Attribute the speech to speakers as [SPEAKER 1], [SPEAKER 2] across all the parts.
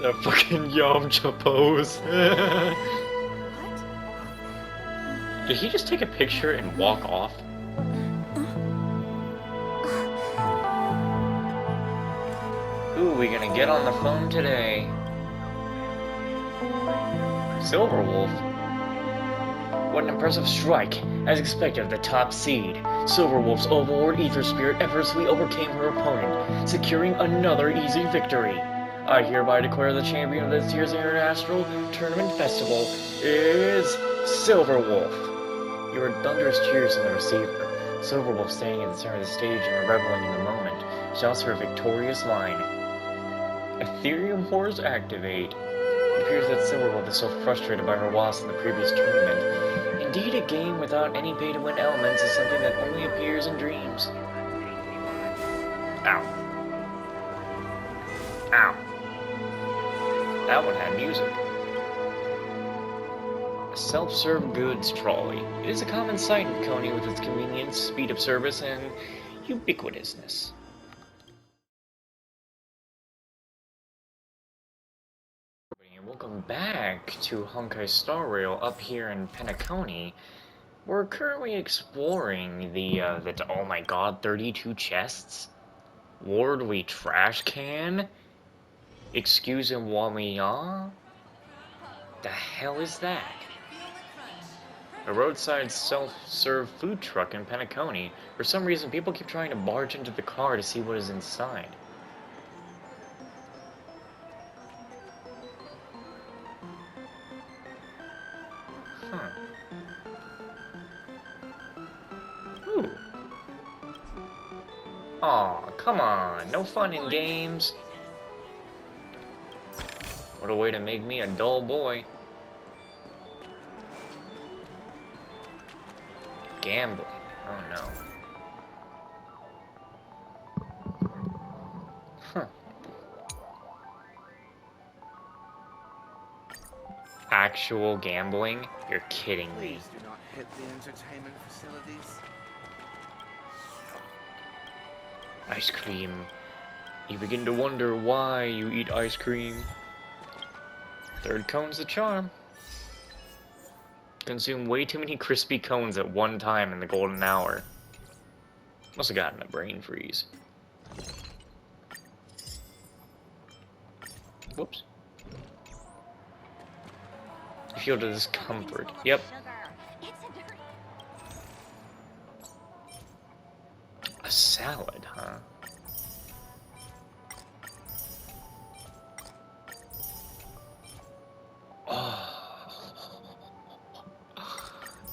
[SPEAKER 1] The fucking Yamcha pose. Did he just take a picture and walk off? Who are we gonna get on the phone today? Silverwolf. What an impressive strike. As expected, the top seed. Silverwolf's overlord Ether Spirit effortlessly overcame her opponent, securing another easy victory. I hereby declare the champion of this year's International Tournament Festival is Silverwolf. You heard thunderous cheers from the receiver. Silverwolf, standing at the center of the stage and reveling in the moment, shouts her victorious line. Ethereum Horrors activate. It appears that Silverwolf is so frustrated by her loss in the previous tournament. Indeed, a game without any pay-to-win elements is something that only appears in dreams. Ow. Ow. That one had music. A self-serve goods trolley. It is a common sight in Coney with its convenience, speed of service, and ubiquitousness. And welcome back to Honkai Star Rail up here in Penacony. We're currently exploring the oh my god, 32 chests? Lordly trash can? Excusez-moi, the hell is that? A roadside self-serve food truck in Penacony. For some reason, people keep trying to barge into the car to see what is inside. Huh. Ooh. Aw, come on, no fun in games. What a way to make me a dull boy. Gambling. Oh no. Huh. Actual gambling? You're kidding me.
[SPEAKER 2] Please do not hit the entertainment facilities.
[SPEAKER 1] Ice cream. You begin to wonder why you eat ice cream. Third cone's the charm. Consume way too many crispy cones at one time in the golden hour. Must have gotten a brain freeze. Whoops. You feel the discomfort. Yep. A salad, huh?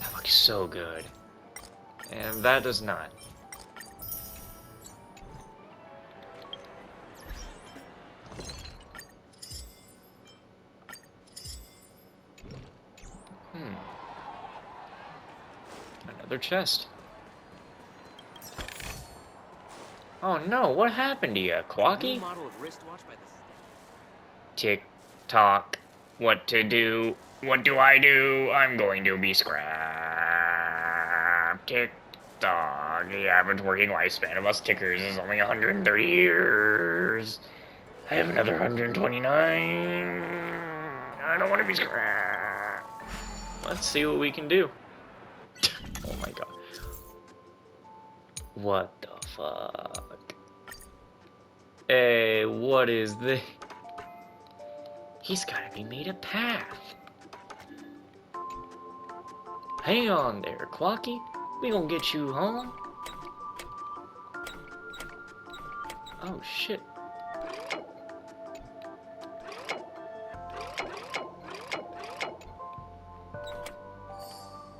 [SPEAKER 1] That looks so good. And that does not. Another chest. Oh no, what happened to you, Quacky? Tick tock. What to do? What do I do? I'm going to be scrapped. Tick tock. The average working lifespan of us tickers is only 130 years. I have another 129. I don't want to be scrapped. Let's see what we can do. Oh my god. What the fuck? Hey, what is this? He's gotta be made a path. Hang on there, Quacky. We gonna get you home. Oh shit.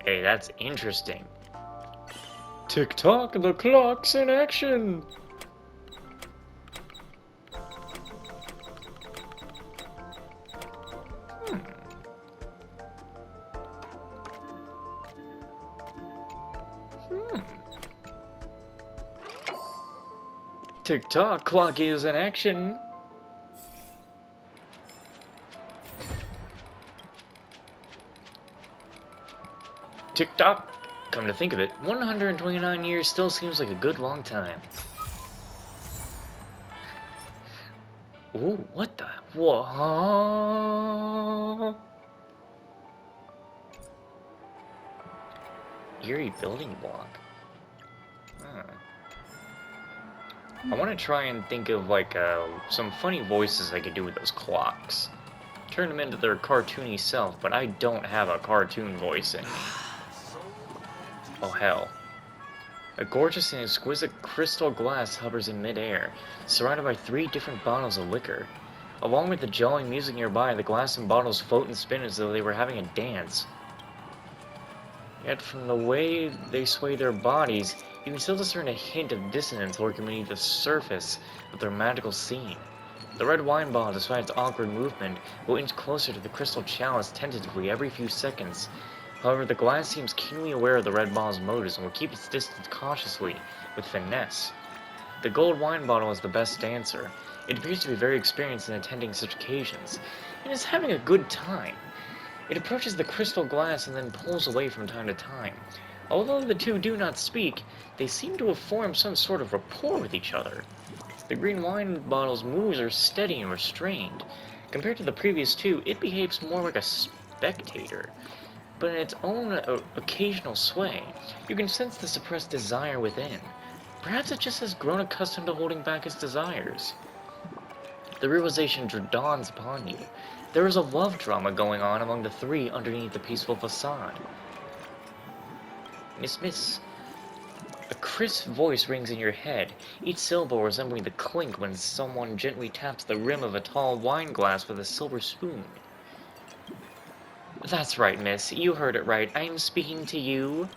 [SPEAKER 1] Hey, that's interesting. Tick-tock, the clock's in action! Tick-tock, clock is in action. Tick-tock. Come to think of it, 129 years still seems like a good long time. Ooh, what the Whoa. Eerie building block. Huh. I want to try and think of like some funny voices I could do with those clocks. Turn them into their cartoony self, but I don't have a cartoon voice in me. Oh hell. A gorgeous and exquisite crystal glass hovers in midair, surrounded by 3 different bottles of liquor. Along with the jolly music nearby, the glass and bottles float and spin as though they were having a dance. Yet from the way they sway their bodies, you can still discern a hint of dissonance lurking beneath the surface of their magical scene. The red wine bottle, despite its awkward movement, will inch closer to the crystal chalice tentatively every few seconds. However, the glass seems keenly aware of the red bottle's motives and will keep its distance cautiously, with finesse. The gold wine bottle is the best dancer. It appears to be very experienced in attending such occasions, and is having a good time. It approaches the crystal glass and then pulls away from time to time. Although the two do not speak, they seem to have formed some sort of rapport with each other. The green wine bottle's moves are steady and restrained. Compared to the previous two, it behaves more like a spectator. But in its own occasional sway, you can sense the suppressed desire within. Perhaps it just has grown accustomed to holding back its desires. The realization dawns upon you. There is a love drama going on among the 3 underneath the peaceful facade. Miss. A crisp voice rings in your head, each syllable resembling the clink when someone gently taps the rim of a tall wine glass with a silver spoon. That's right, miss. You heard it right. I am speaking to you.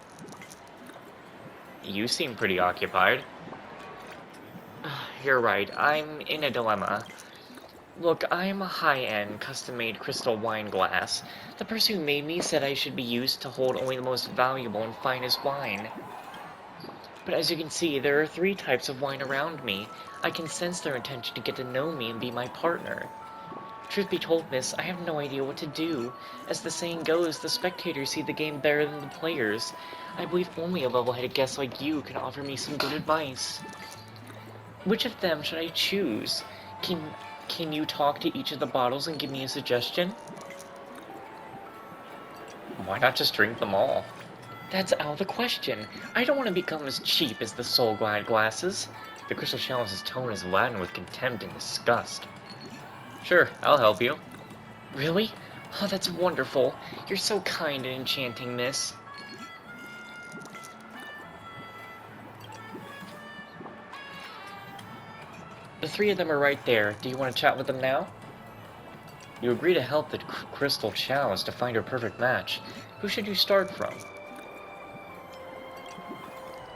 [SPEAKER 1] You seem pretty occupied. You're right. I'm in a dilemma. Look, I am a high-end, custom-made crystal wine glass. The person who made me said I should be used to hold only the most valuable and finest wine. But as you can see, there are 3 types of wine around me. I can sense their intention to get to know me and be my partner. Truth be told, miss, I have no idea what to do. As the saying goes, the spectators see the game better than the players. I believe only a level-headed guest like you can offer me some good advice. Which of them should I choose? Can you talk to each of the bottles and give me a suggestion? Why not just drink them all? That's out of the question. I don't want to become as cheap as the Soul Glide glasses. The crystal chalice's tone is laden with contempt and disgust. Sure, I'll help you. Really? Oh, that's wonderful. You're so kind and enchanting, miss. The 3 of them are right there. Do you want to chat with them now? You agree to help the crystal chalice to find her perfect match. Who should you start from?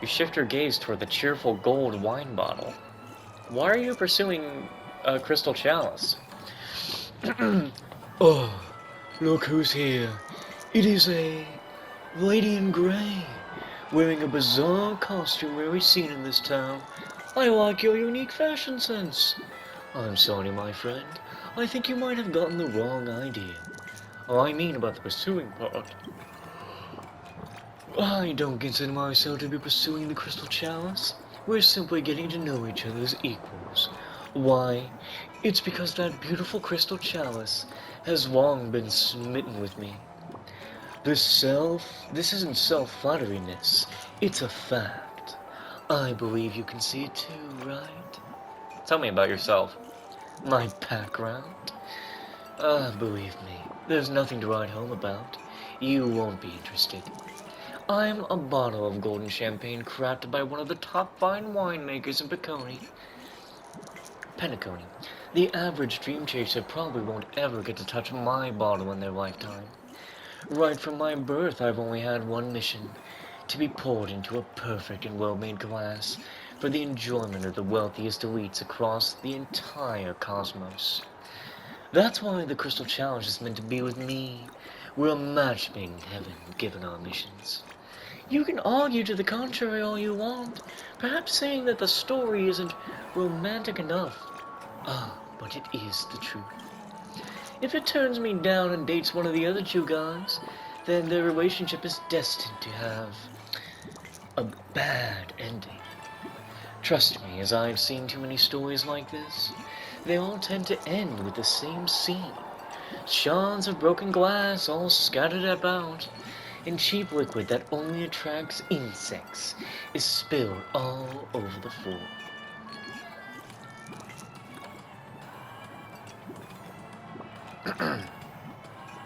[SPEAKER 1] You shift your gaze toward the cheerful gold wine bottle. Why are you pursuing a crystal chalice?
[SPEAKER 3] Oh, look who's here. It is a lady in grey, wearing a bizarre costume rarely seen in this town. I like your unique fashion sense. I'm sorry, my friend. I think you might have gotten the wrong idea. I mean about the pursuing part. I don't consider myself to be pursuing the crystal chalice. We're simply getting to know each other as equals. Why? It's because that beautiful crystal chalice has long been smitten with me. This isn't self-flattery, miss. It's a fact. I believe you can see it too, right?
[SPEAKER 1] Tell me about yourself.
[SPEAKER 3] My background? Ah, believe me, there's nothing to write home about. You won't be interested. I'm a bottle of golden champagne crafted by one of the top fine winemakers in Penacony. The average dream chaser probably won't ever get to touch my bottle in their lifetime. Right from my birth, I've only had one mission: to be poured into a perfect and well-made glass for the enjoyment of the wealthiest elites across the entire cosmos. That's why the Crystal Challenge is meant to be with me. We're a match made in heaven, given our missions. You can argue to the contrary all you want, perhaps saying that the story isn't romantic enough. Ah, but it is the truth. If it turns me down and dates one of the other 2 guys, then their relationship is destined to have a bad ending. Trust me, as I've seen too many stories like this. they all tend to end with the same scene. Shards of broken glass all scattered about, and cheap liquid that only attracts insects is spilled all over the floor.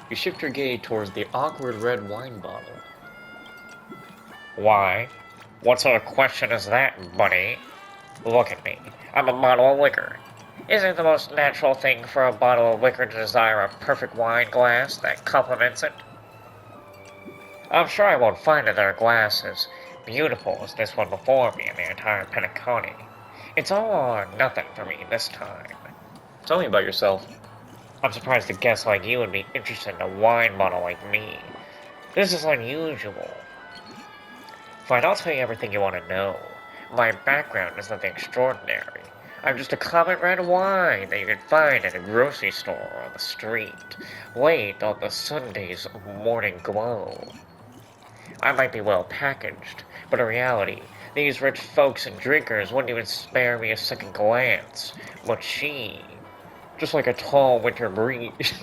[SPEAKER 3] You shift your gaze towards the awkward red wine bottle.
[SPEAKER 1] Why? What sort of question is that, buddy? Look at me. I'm a bottle of liquor. Isn't it the most natural thing for a bottle of liquor to desire a perfect wine glass that complements it? I'm sure I won't find another glass as beautiful as this one before me in the entire Penacony. It's all or nothing for me this time.
[SPEAKER 3] Tell me about yourself.
[SPEAKER 1] I'm surprised a guest like you would be interested in a wine bottle like me. This is unusual. Fine, I'll tell you everything you want to know. My background is nothing extraordinary. I'm just a common red wine that you can find at a grocery store or on the street, late on the Sunday's morning glow. I might be well packaged, but in reality, these rich folks and drinkers wouldn't even spare me a second glance. But she, just like a tall winter breeze.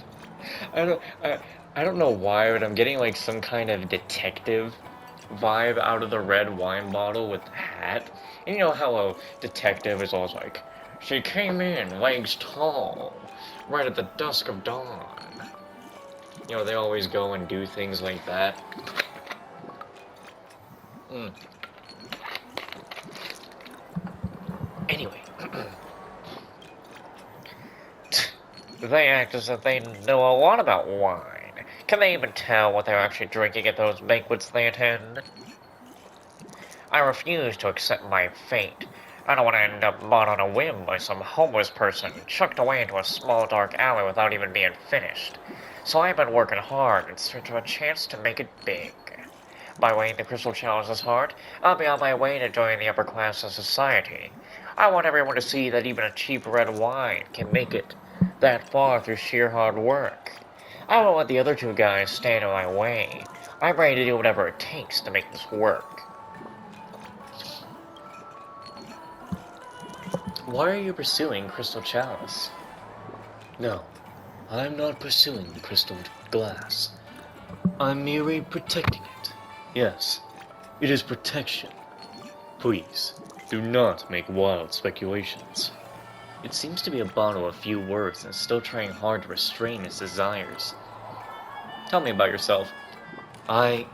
[SPEAKER 3] I don't, I don't know why, but I'm getting like some kind of detective vibe out of the red wine bottle with the hat. And you know how a detective is always like, she came in, legs tall, right at the dusk of dawn. You know, they always go and do things like that. Anyway.
[SPEAKER 1] They act as if they know a lot about wine. Can they even tell what they're actually drinking at those banquets they attend? I refuse to accept my fate. I don't want to end up bought on a whim by some homeless person, chucked away into a small dark alley without even being finished. So I've been working hard in search of a chance to make it big. By weighing the crystal challenge this hard, I'll be on my way to join the upper class of society. I want everyone to see that even a cheap red wine can make it that far through sheer hard work. I won't let the other two guys stand in my way. I'm ready to do whatever it takes to make this work.
[SPEAKER 3] Why are you pursuing Crystal Chalice? No, I'm not pursuing the crystal glass. I'm merely protecting it. Yes, it is protection. Please, do not make wild speculations. It seems to be a bottle of few words and still trying hard to restrain its desires. Tell me about yourself. Fine.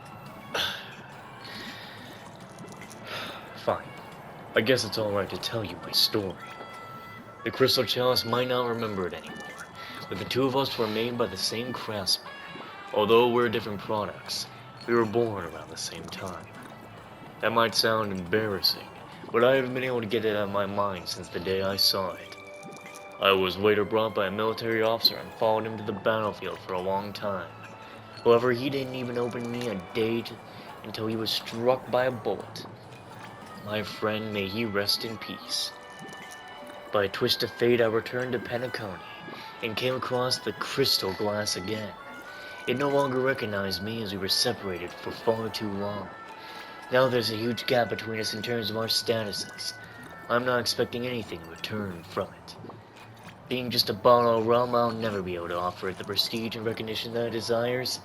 [SPEAKER 3] I guess it's alright to tell you my story. The Crystal Chalice might not remember it anymore, but the two of us were made by the same craftsman. Although we're different products, we were born around the same time. That might sound embarrassing, but I haven't been able to get it out of my mind since the day I saw it. I was later brought by a military officer and followed him to the battlefield for a long time. However, he didn't even open me a day until he was struck by a bullet. My friend, may he rest in peace. By a twist of fate, I returned to Penacony and came across the crystal glass again. It no longer recognized me as we were separated for far too long. Now there's a huge gap between us in terms of our statuses. I'm not expecting anything in return from it. Being just a bottle of rum, I'll never be able to offer it the prestige and recognition that it desires.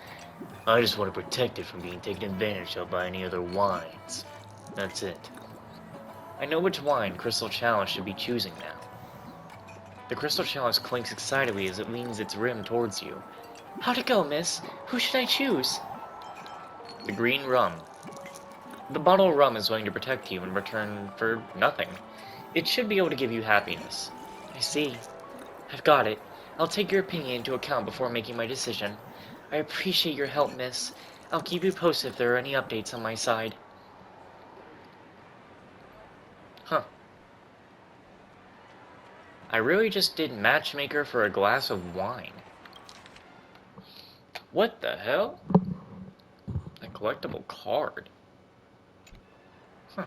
[SPEAKER 3] I just want to protect it from being taken advantage of by any other wines. That's it. I know which wine Crystal Chalice should be choosing now. The Crystal Chalice clinks excitedly as it leans its rim towards you. How'd it go, miss? Who should I choose? The green rum. The bottle of rum is going to protect you in return for nothing. It should be able to give you happiness. I see. I've got it. I'll take your opinion into account before making my decision. I appreciate your help, miss. I'll keep you posted if there are any updates on my side. Huh. I really just did matchmaker for a glass of wine. What the hell? A collectible card. Huh.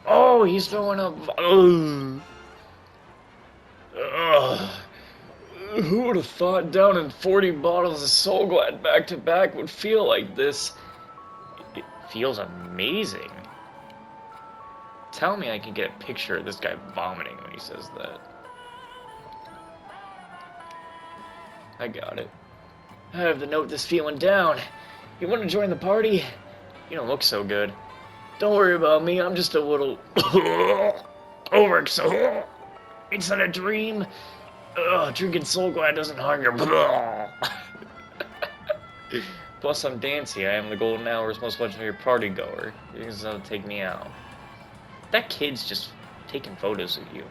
[SPEAKER 3] Oh, he's throwing a... Who would have thought down in 40 bottles of Soul Glad back to back would feel like this? It feels amazing.
[SPEAKER 1] Tell me I can get a picture of this guy vomiting when he says that. I got it. I have to note this feeling down. You want to join the party? You don't look so good. Don't worry about me, I'm just a little... overexcited. It's not a dream. Drinking Soul Glad doesn't harm your... Plus, I'm Dancy. I am the golden hour's most legendary party goer. You can take me out. That kid's just taking photos of you.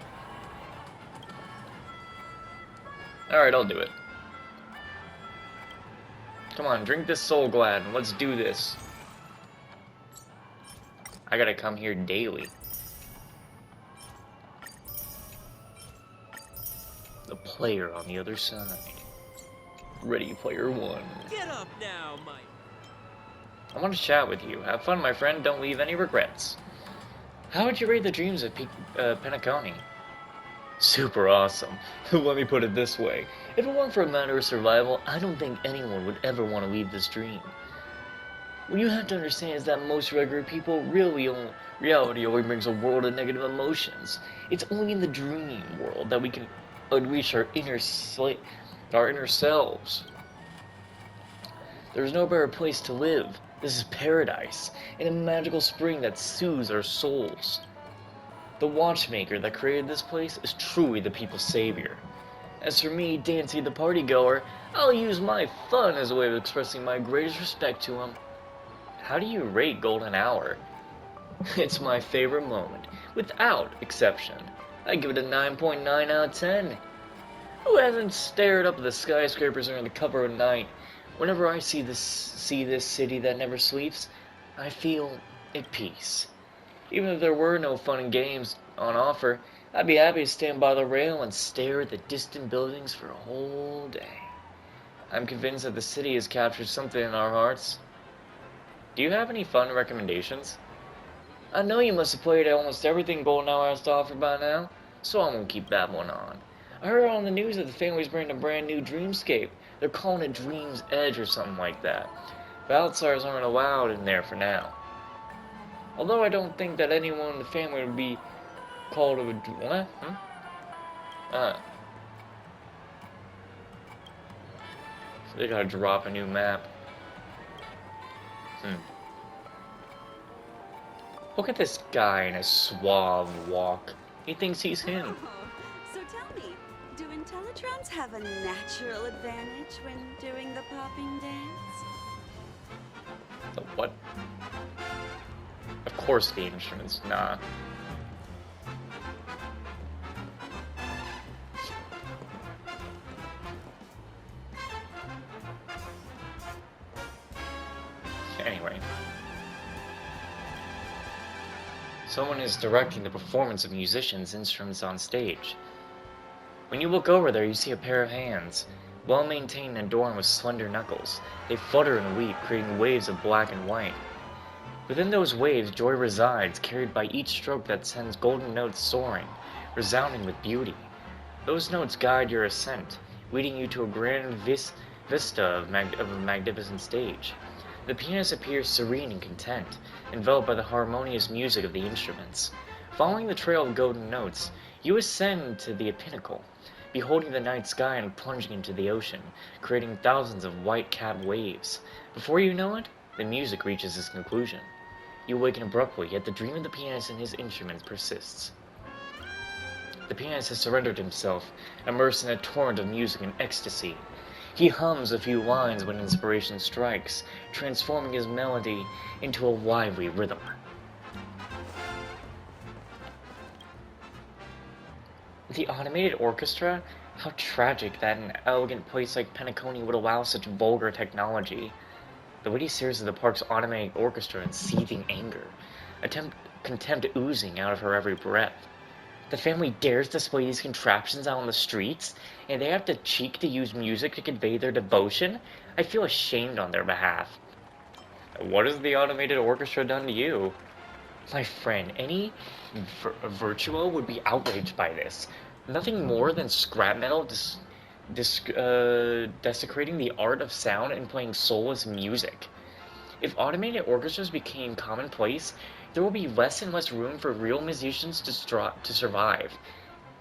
[SPEAKER 1] Alright, I'll do it. Come on, drink this Soul Glad and let's do this. I gotta come here daily. The player on the other side. Ready, player one.
[SPEAKER 4] Get up now, Mike.
[SPEAKER 1] I want to chat with you. Have fun, my friend. Don't leave any regrets. How would you rate the dreams of Penacony? Super awesome. Let me put it this way. If it weren't for a matter of survival, I don't think anyone would ever want to leave this dream. What you have to understand is that most regular people reality only brings a world of negative emotions. It's only in the dream world that we can unleash our inner selves. There's no better place to live. This is paradise, in a magical spring that soothes our souls. The watchmaker that created this place is truly the people's savior. As for me, Dancy the partygoer, I'll use my fun as a way of expressing my greatest respect to him. How do you rate Golden Hour? It's my favorite moment, without exception. I give it a 9.9 out of 10. Who hasn't stared up at the skyscrapers under the cover of night? Whenever I see this city that never sleeps, I feel at peace. Even if there were no fun and games on offer, I'd be happy to stand by the rail and stare at the distant buildings for a whole day. I'm convinced that the city has captured something in our hearts. Do you have any fun recommendations? I know you must have played almost everything Golden Hour has to offer by now, so I won't keep babbling on. I heard on the news that the family's bringing a brand new dreamscape. They're calling it Dream's Edge or something like that. But outsiders aren't allowed in there for now. Although I don't think that anyone in the family would be called a... What? So they gotta drop a new map. Look at this guy in a suave walk. He thinks he's him.
[SPEAKER 5] So tell me, do Intellitrons have a natural advantage when doing the popping dance?
[SPEAKER 1] The what? Of course the instruments, nah. Anyway. Someone is directing the performance of musicians' instruments on stage. When you look over there, you see a pair of hands, well-maintained and adorned with slender knuckles. They flutter and weep, creating waves of black and white. Within those waves, joy resides, carried by each stroke that sends golden notes soaring, resounding with beauty. Those notes guide your ascent, leading you to a grand vista of a magnificent stage. The pianist appears serene and content, enveloped by the harmonious music of the instruments. Following the trail of golden notes, you ascend to the pinnacle, beholding the night sky and plunging into the ocean, creating thousands of white-capped waves. Before you know it, the music reaches its conclusion. You awaken abruptly, yet the dream of the pianist and his instruments persists. The pianist has surrendered himself, immersed in a torrent of music and ecstasy. He hums a few lines when inspiration strikes, transforming his melody into a lively rhythm. The automated orchestra? How tragic that an elegant place like Penacony would allow such vulgar technology. The witty stares of the park's automatic orchestra in seething anger, contempt oozing out of her every breath. The family dares display these contraptions out on the streets, and they have the cheek to use music to convey their devotion? I feel ashamed on their behalf. What has the automated orchestra done to you? My friend, any virtuo would be outraged by this. Nothing more than scrap metal desecrating the art of sound and playing soulless music. If automated orchestras became commonplace, there will be less and less room for real musicians to survive.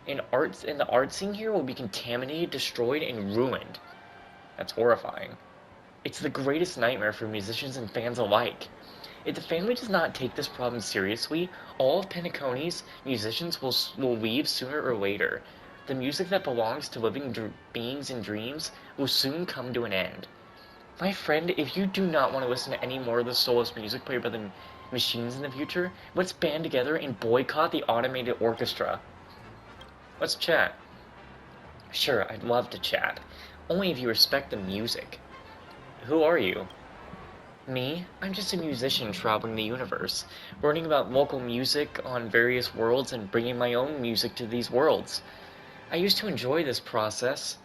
[SPEAKER 1] And the art scene here will be contaminated, destroyed, and ruined. That's horrifying. It's the greatest nightmare for musicians and fans alike. If the family does not take this problem seriously, all of Penacony's musicians will leave sooner or later. The music that belongs to living beings and dreams will soon come to an end. My friend, if you do not want to listen to any more of the soulless music played by the machines in the future, let's band together and boycott the automated orchestra. Let's chat. Sure, I'd love to chat. Only if you respect the music. Who are you? Me? I'm just a musician traveling the universe, learning about local music on various worlds and bringing my own music to these worlds. I used to enjoy this process.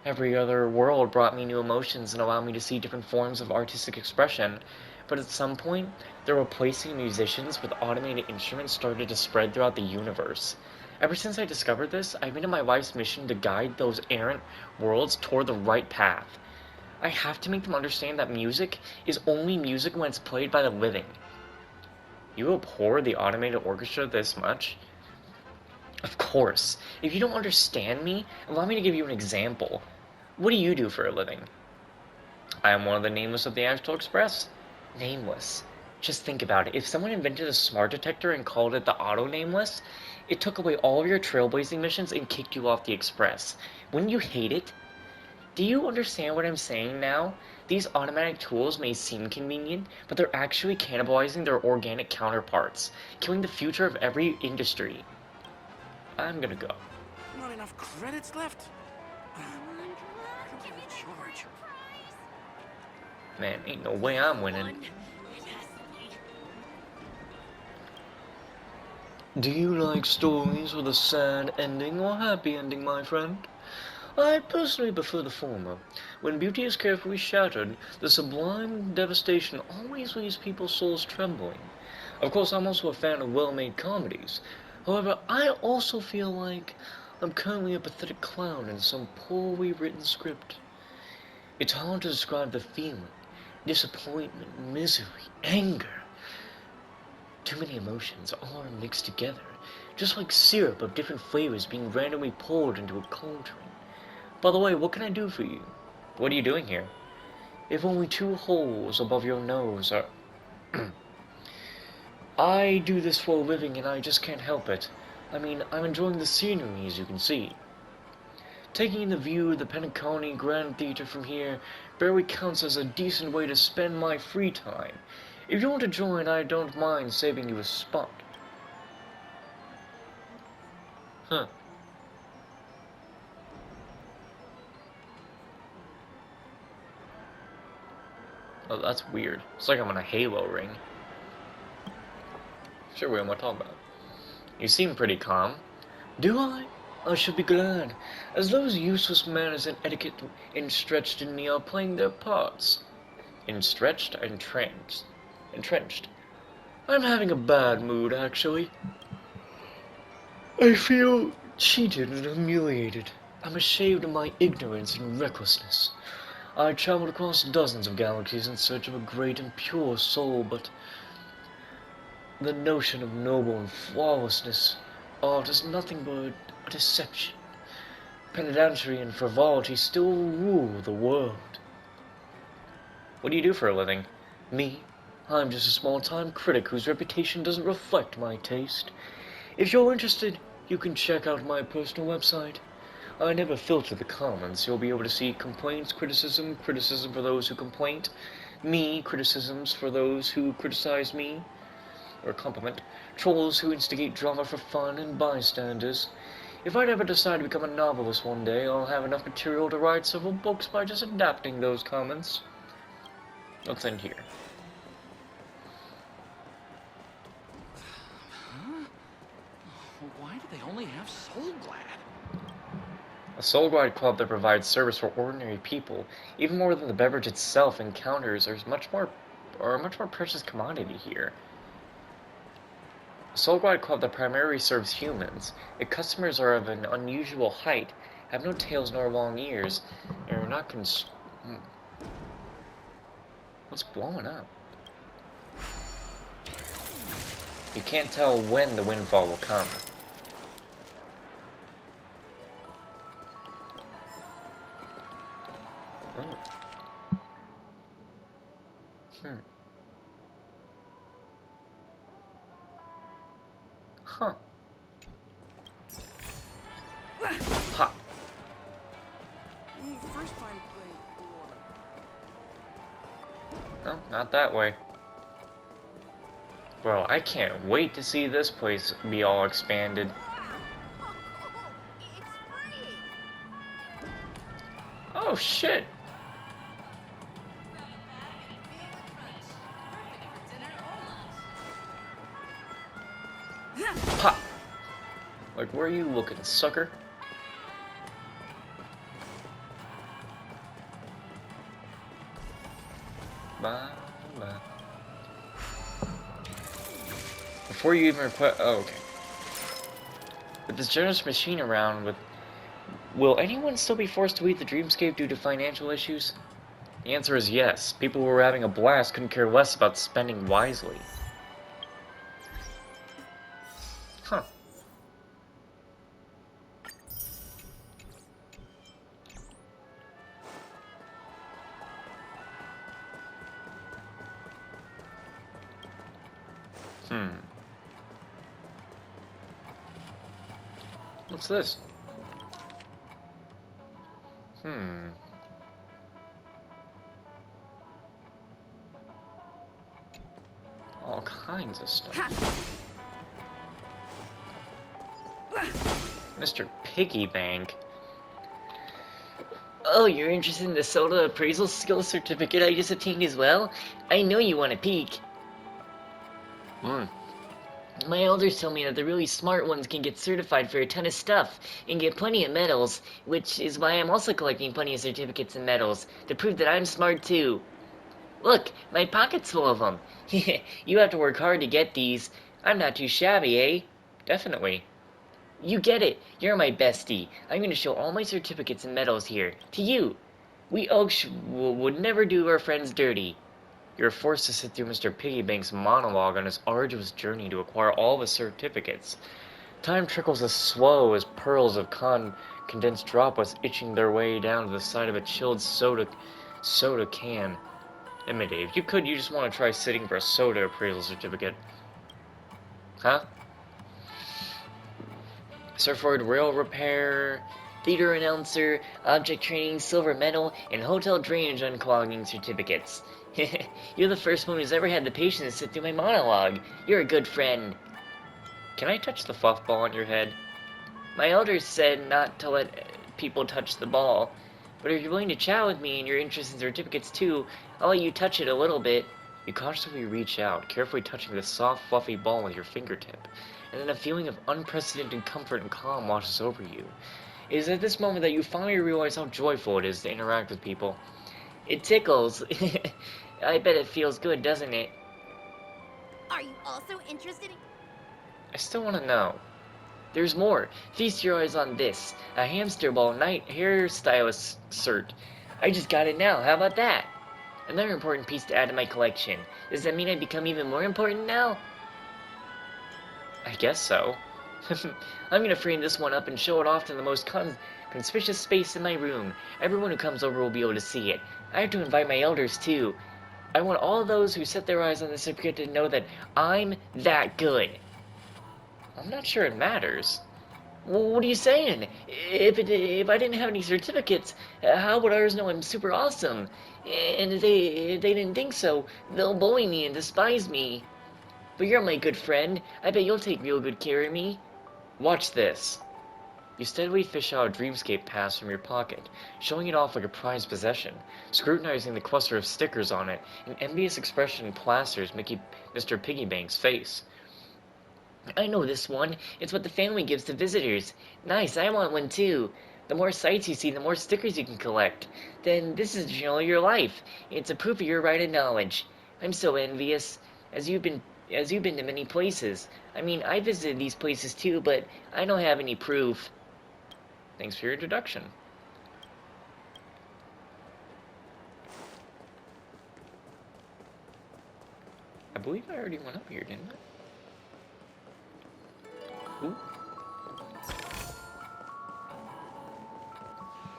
[SPEAKER 1] Every other world brought me new emotions and allowed me to see different forms of artistic expression, but at some point, the replacing musicians with automated instruments started to spread throughout the universe. Ever since I discovered this, I've made it my life's mission to guide those errant worlds toward the right path. I have to make them understand that music is only music when it's played by the living. You abhor the automated orchestra this much? Of course. If you don't understand me, allow me to give you an example. What do you do for a living? I am one of the nameless of the Astral Express. Nameless. Just think about it. If someone invented a smart detector and called it the Auto Nameless, it took away all of your trailblazing missions and kicked you off the Express. Wouldn't you hate it? Do you understand what I'm saying now? These automatic tools may seem convenient, but they're actually cannibalizing their organic counterparts, killing the future of every industry. I'm gonna go.
[SPEAKER 2] Not enough credits left? George.
[SPEAKER 1] Man, ain't no way I'm winning. Do you like stories with a sad ending or happy ending, my friend? I personally prefer the former. When beauty is carefully shattered, the sublime devastation always leaves people's souls trembling. Of course, I'm also a fan of well-made comedies. However, I also feel like I'm currently a pathetic clown in some poorly written script. It's hard to describe the feeling. Disappointment, misery, anger. Too many emotions all are mixed together, just like syrup of different flavors being randomly poured into a cauldron. By the way, what can I do for you? What are you doing here? If only two holes above your nose are... I do this for a living and I just can't help it. I mean, I'm enjoying the scenery, as you can see. Taking in the view of the Penacony Grand Theater from here barely counts as a decent way to spend my free time. If you want to join, I don't mind saving you a spot. Huh. Oh, that's weird. It's like I'm on a Halo ring. Sure, what am I talking about? You seem pretty calm. Do I? I should be glad, as those useless manners and etiquette entrenched in me are playing their parts. Entrenched. I'm having a bad mood, actually. I feel cheated and humiliated. I'm ashamed of my ignorance and recklessness. I traveled across dozens of galaxies in search of a great and pure soul, but the notion of noble and flawlessness art is nothing but a deception. Pedantry and frivolity still rule the world. What do you do for a living? Me? I'm just a small-time critic whose reputation doesn't reflect my taste. If you're interested, you can check out my personal website. I never filter the comments. You'll be able to see complaints, criticism for those who complain, me, criticisms for those who criticize me, or compliment, trolls who instigate drama for fun, and bystanders. If I'd ever decide to become a novelist one day, I'll have enough material to write several books by just adapting those comments. Let's end here.
[SPEAKER 2] Huh? Why do they only have Soul Glad?
[SPEAKER 1] A Soul Guide club that provides service for ordinary people, even more than the beverage itself encounters, are a much more precious commodity here. A Soul Guide club that primarily serves humans. Its customers are of an unusual height, have no tails nor long ears, and are not
[SPEAKER 3] It's blowing up. You can't tell when the windfall will come. Oh. Huh. Ha. No, not that way. Bro, I can't wait to see this place be all expanded. Oh shit! Ha! Like, where are you looking, sucker? Bye, bye. Before you even request, oh, okay. With this generous machine around, will anyone still be forced to eat the dreamscape due to financial issues? The answer is yes. People who were having a blast couldn't care less about spending wisely. Huh. What's this? All kinds of stuff. Mr. Piggy Bank. Oh, you're interested in the soda appraisal skill certificate I just obtained as well? I know you want to peek. My elders told me that the really smart ones can get certified for a ton of stuff and get plenty of medals, which is why I'm also collecting plenty of certificates and medals to prove that I'm smart too. Look, my pocket's full of them. You have to work hard to get these. I'm not too shabby, eh? Definitely. You get it. You're my bestie. I'm going to show all my certificates and medals here. To you. We Oaks would never do our friends dirty. You're forced to sit through Mr. Piggybank's monologue on his arduous journey to acquire all the certificates. Time trickles as slow as pearls of condensed droplets itching their way down to the side of a chilled soda can. Admit, Dave, you just want to try sitting for a soda appraisal certificate. Huh? Surfboard rail repair, theater announcer, object training, silver medal, and hotel drainage unclogging certificates. You're the first one who's ever had the patience to sit through my monologue. You're a good friend. Can I touch the fluff ball on your head? My elders said not to let people touch the ball, but if you're willing to chat with me and you're interested in certificates too, I'll let you touch it a little bit. You cautiously reach out, carefully touching the soft, fluffy ball with your fingertip, and then a feeling of unprecedented comfort and calm washes over you. It is at this moment that you finally realize how joyful it is to interact with people. It tickles. I bet it feels good, doesn't it?
[SPEAKER 4] Are you also interested in...
[SPEAKER 3] I still want to know. There's more. Feast your eyes on this. A hamster ball night hairstylist cert. I just got it now. How about that? Another important piece to add to my collection. Does that mean I become even more important now? I guess so. I'm gonna frame this one up and show it off to the most conspicuous space in my room. Everyone who comes over will be able to see it. I have to invite my elders too. I want all those who set their eyes on this certificate to know that I'm that good. I'm not sure it matters. Well, what are you saying? If I didn't have any certificates, how would others know I'm super awesome? And if they didn't think so, they'll bully me and despise me. But you're my good friend. I bet you'll take real good care of me. Watch this. You steadily fish out a Dreamscape pass from your pocket, showing it off like a prized possession, scrutinizing the cluster of stickers on it. An envious expression plasters Mr. Piggybank's face. I know this one. It's what the family gives to visitors. Nice, I want one too. The more sights you see, the more stickers you can collect. Then this is the journal of your life. It's a proof of your right of knowledge. I'm so envious. As you've been to many places. I mean, I visited these places too, but I don't have any proof. Thanks for your introduction.
[SPEAKER 1] I believe I already went up here, didn't I? Ooh.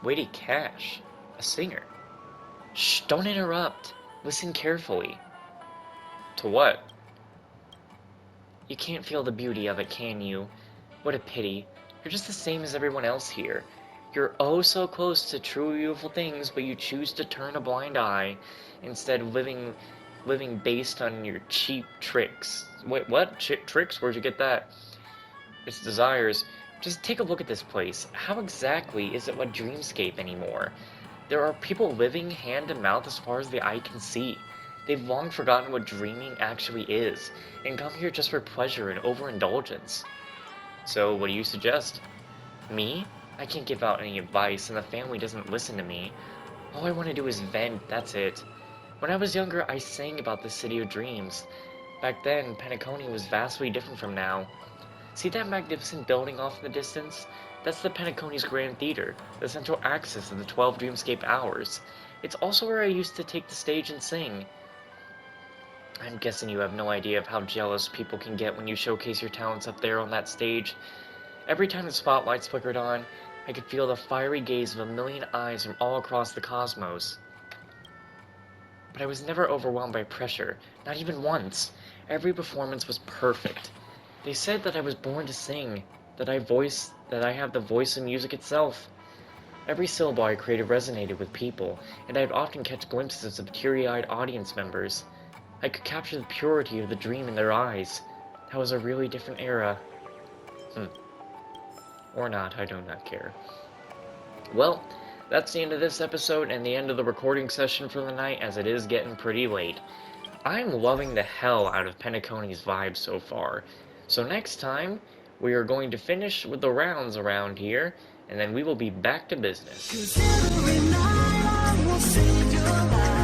[SPEAKER 1] Weighty Cash. A singer. Shh, don't interrupt. Listen carefully. To what? You can't feel the beauty of it, can you? What a pity. You're just the same as everyone else here. You're oh so close to true beautiful things, but you choose to turn a blind eye, instead living based on your cheap tricks. Wait, what? Tricks? Where'd you get that? Its desires. Just take a look at this place. How exactly is it a dreamscape anymore? There are people living hand to mouth as far as the eye can see. They've long forgotten what dreaming actually is, and come here just for pleasure and overindulgence. So, what do you suggest? Me? I can't give out any advice, and the family doesn't listen to me. All I want to do is vent, that's it. When I was younger, I sang about the City of Dreams. Back then, Penacony was vastly different from now. See that magnificent building off in the distance? That's the Penacony's Grand Theater, the central axis of the 12 Dreamscape hours. It's also where I used to take the stage and sing. I'm guessing you have no idea of how jealous people can get when you showcase your talents up there on that stage. Every time the spotlights flickered on, I could feel the fiery gaze of a million eyes from all across the cosmos. But I was never overwhelmed by pressure, not even once. Every performance was perfect. They said that I was born to sing, that I have the voice of music itself. Every syllable I created resonated with people, and I'd often catch glimpses of teary-eyed audience members. I could capture the purity of the dream in their eyes. That was a really different era. Or not, I do not care. Well, that's the end of this episode and the end of the recording session for the night, as it is getting pretty late. I'm loving the hell out of Penacony's vibe so far. So next time, we are going to finish with the rounds around here, and then we will be back to business.
[SPEAKER 5] 'Cause every night I will save your life.